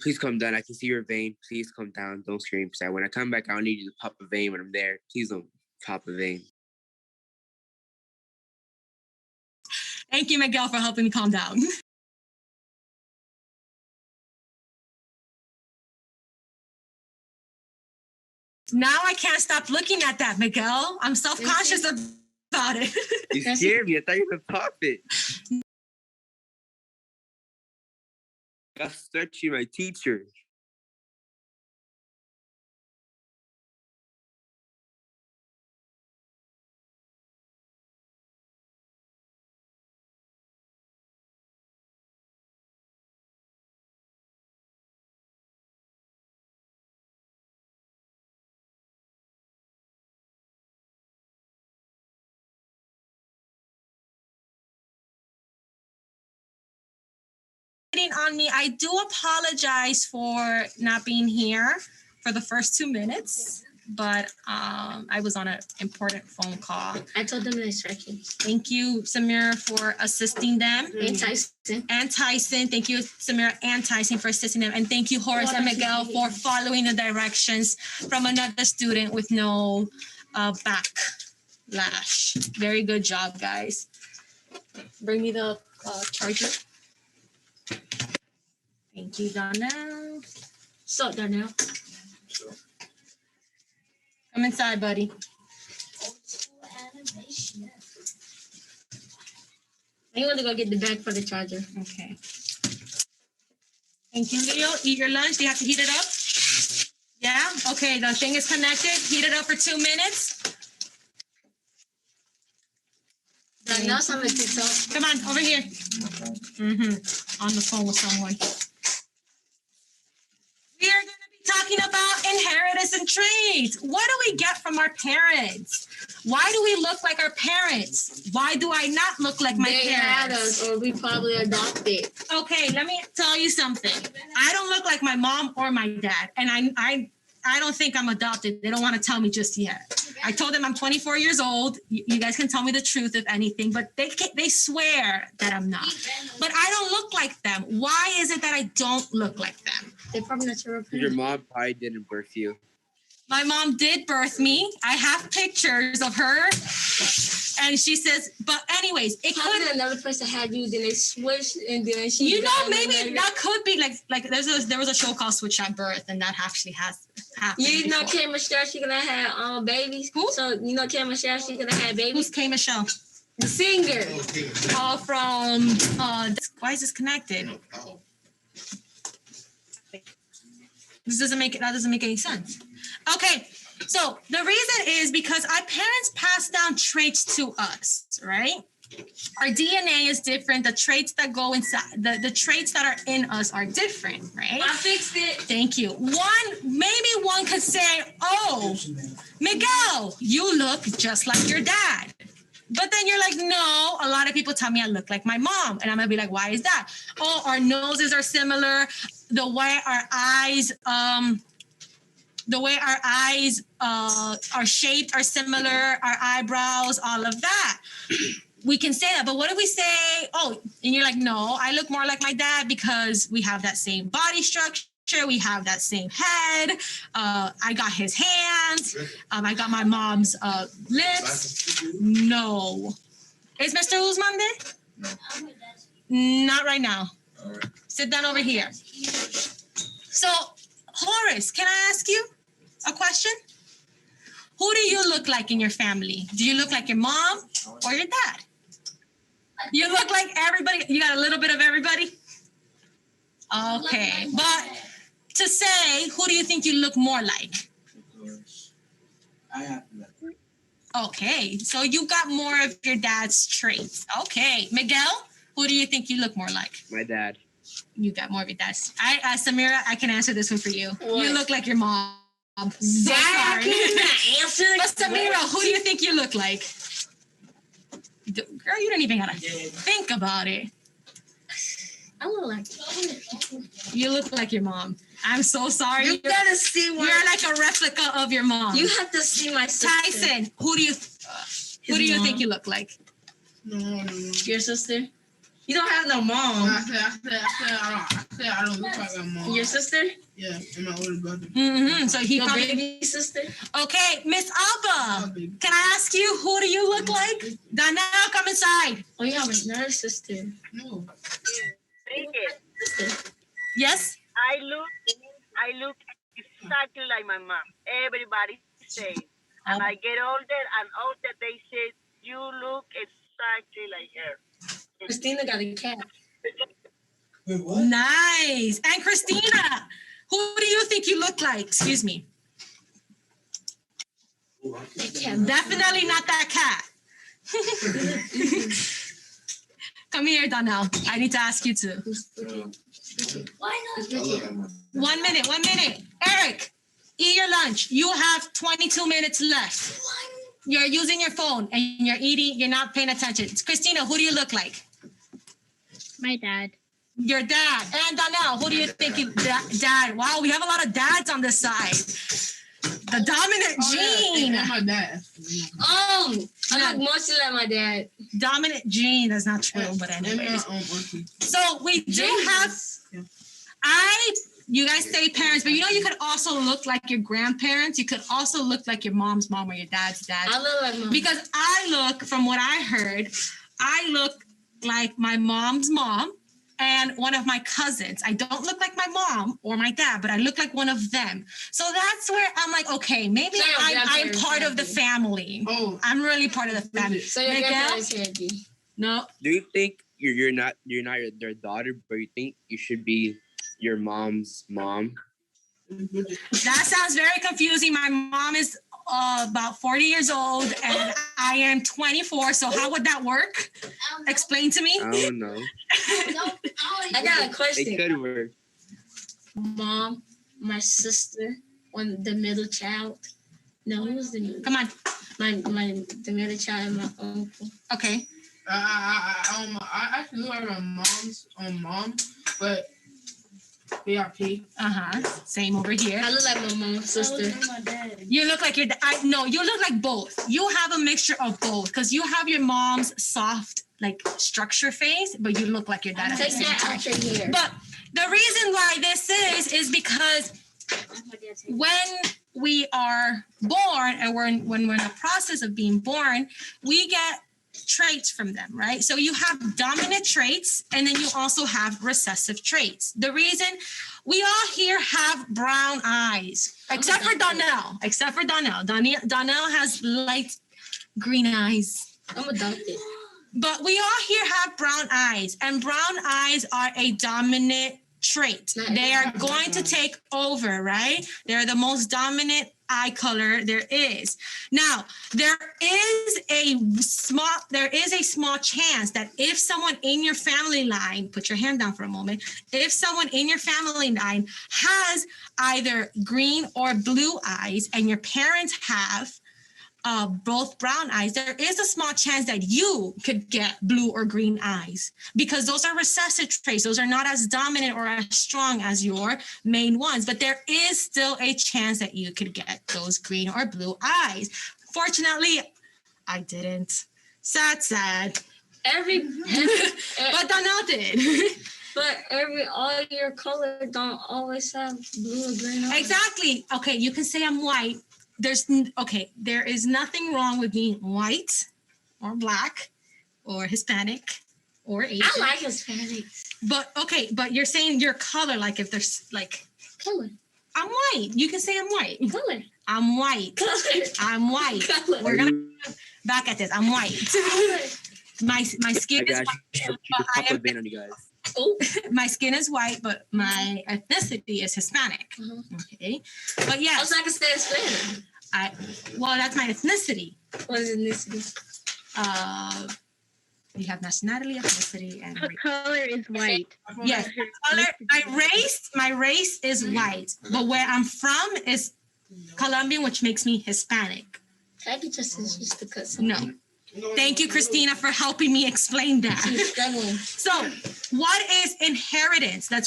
Please come down. I can see your vein. Please come down. Don't scream. So when I come back, I don't need you to pop a vein when I'm there. Please don't pop a vein. Thank you, Miguel, for helping me calm down. Now I can't stop looking at that, Miguel. I'm self-conscious about it. You scared me. I thought you were going to pop it. Got stretchy, my teacher. On me, I do apologize for not being here for the first 2 minutes, but I was on an important phone call. I told them they're stretching. Thank you, Samira, for assisting them. And Tyson. And Tyson. Thank you, Samira and Tyson, for assisting them. And thank you, Horace and Miguel, for following the directions from another student with no backlash. Very good job, guys. Bring me the charger. Thank you, Donnell. So, Donnell. Come inside, buddy. I want to go get the bag for the charger. Okay. Thank you, Leo. Eat your lunch. Do you have to heat it up? Yeah? Okay, the thing is connected. Heat it up for 2 minutes. Donnell's on the TikTok. Come on, over here. On the phone with someone. We are going to be talking about inheritance and traits. What do we get from our parents? Why do we look like our parents? Why do I not look like my parents? They had us, or we probably adopted. Okay, let me tell you something. I don't look like my mom or my dad, and I don't think I'm adopted. They don't want to tell me just yet. I told them I'm 24 years old. You guys can tell me the truth if anything, but they swear that I'm not. But I don't look like them. Why is it that I don't look like them? They're from natural. Your mom probably didn't birth you. My mom did birth me. I have pictures of her. And she says, but anyways, it Probably could another person had you, then they switched, and then she. You know, maybe that could be like there was a show called Switch at Birth, and that actually has happened. You know, before. K. Michelle, she gonna have babies. Who? So you know, K. Michelle, she gonna have babies. Who's K. Michelle? The singer. From why is this connected? That doesn't make any sense. Okay, so the reason is because our parents pass down traits to us, right? Our DNA is different. The traits that go inside, the traits that are in us are different, right? I fixed it. Thank you. Maybe one could say, oh, Miguel, you look just like your dad. But then you're like, no, a lot of people tell me I look like my mom. And I'm going to be like, why is that? Oh, our noses are similar. The way our eyes are shaped are similar. Our eyebrows, all of that. We can say that. But what if we say, oh, and you're like, no, I look more like my dad because we have that same body structure. We have that same head. I got his hands. I got my mom's lips. No. Is Mr. Guzman there? No. Not right now. All right. Sit down over here. So, Horace, can I ask you a question? Who do you look like in your family? Do you look like your mom or your dad? You look like everybody. You got a little bit of everybody? Okay. But to say, who do you think you look more like? I have that. Okay. So you got more of your dad's traits. Okay. Miguel, who do you think you look more like? My dad. You got more of your dad's. Samira, I can answer this one for you. What? You look like your mom. So I sorry. cannot answer. But Samira, who do you think you look like? Girl, you don't even gotta think about it. I look like. You look like your mom. I'm so sorry. You gotta see what. You're like a replica of your mom. You have to see my sister. Tyson, who do you think you look like? Your sister? You don't have no I mom. said I don't look like my mom. Your sister? Yeah, and my older brother. Mm-hmm. So he Your probably. baby sister? Okay, Miss Alba. My baby. Can I ask you, who do you look like? Donnell, come inside. Oh, you have another sister. No. Sister. Yes. I look exactly like my mom. Everybody says. And I get older and older, they say, you look exactly like her. Christina got a cat. Wait, what? Nice. And Christina, who do you think you look like? Excuse me. Definitely not that cat. Come here, Donnell. I need to ask you too. Why not? 1 minute. Eric, eat your lunch. You have 22 minutes left. You're using your phone and you're eating, you're not paying attention. Christina, who do you look like? My dad. Your dad. And Donnell, who do you think you, dad? Wow, we have a lot of dads on this side. The dominant gene. And my dad. Oh, I look mostly like my dad. Dominant gene. That's not true, but And my anyways. auntie. So we do have, you guys say parents, but you could also look like your grandparents. You could also look like your mom's mom or your dad's dad. I look like mom. Because I look, from what I heard, I look like my mom's mom and one of my cousins. I don't look like my mom or my dad, but I look like one of them. So that's where I'm like, okay, maybe So your I'm grandparents part of the had family. Oh, I'm really part of the family. So your Miguel? grandparents had you. No, Do you think you're not their daughter, but you think you should be your mom's mom? that sounds very confusing. My mom is about 40 years old and I am 24. So how would that work? Explain to me. I don't know. I got a It question. could work. Mom, my sister, the middle child. No, who was the middle? Come on. The middle child and my uncle. Okay. I actually look like my mom's mom, but VIP. Same over here. I look like my mom's sister. You look like your no, you look like both. You have a mixture of both because you have your mom's soft like structure face, but you look like your dad at the Take same that time. out your hair. But the reason why this is because when we are born and when we're in the process of being born, we get traits from them, right? So you have dominant traits and then you also have recessive traits. The reason we all here have brown eyes, except for Donnell. Donnell has light green eyes. I'm adopted. But we all here have brown eyes, and brown eyes are a dominant trait. They are going to take over, right? They're the most dominant eye color there is. Now, there is a small chance that if someone in your family line, put your hand down for a moment, if someone in your family line has either green or blue eyes and your parents have both brown eyes, there is a small chance that you could get blue or green eyes because those are recessive traits. Those are not as dominant or as strong as your main ones, but there is still a chance that you could get those green or blue eyes. Fortunately, I didn't. Sad. But Donnell did. But all your color don't always have blue or green eyes. Exactly. Okay, you can say I'm white. There is nothing wrong with being white or black or Hispanic or Asian. I like Hispanics. But you're saying your color, like if there's like Color. I'm white. You can say I'm white. Color. I'm white. Color. I'm white. Color. We're gonna back at this. I'm white. My skin is I white. should pop a vein on you guys. Oh. My skin is white, but my ethnicity is Hispanic. Okay. But yeah. Also, I can say Hispanic. Well, that's my ethnicity. What is ethnicity? You have nationality, ethnicity, and Her race. color is white. Yes, my race is white, but where I'm from is Colombian, which makes me Hispanic. I could just to cut No. Thank you, Christina, for helping me explain that. She's struggling. So, what is inheritance? Let's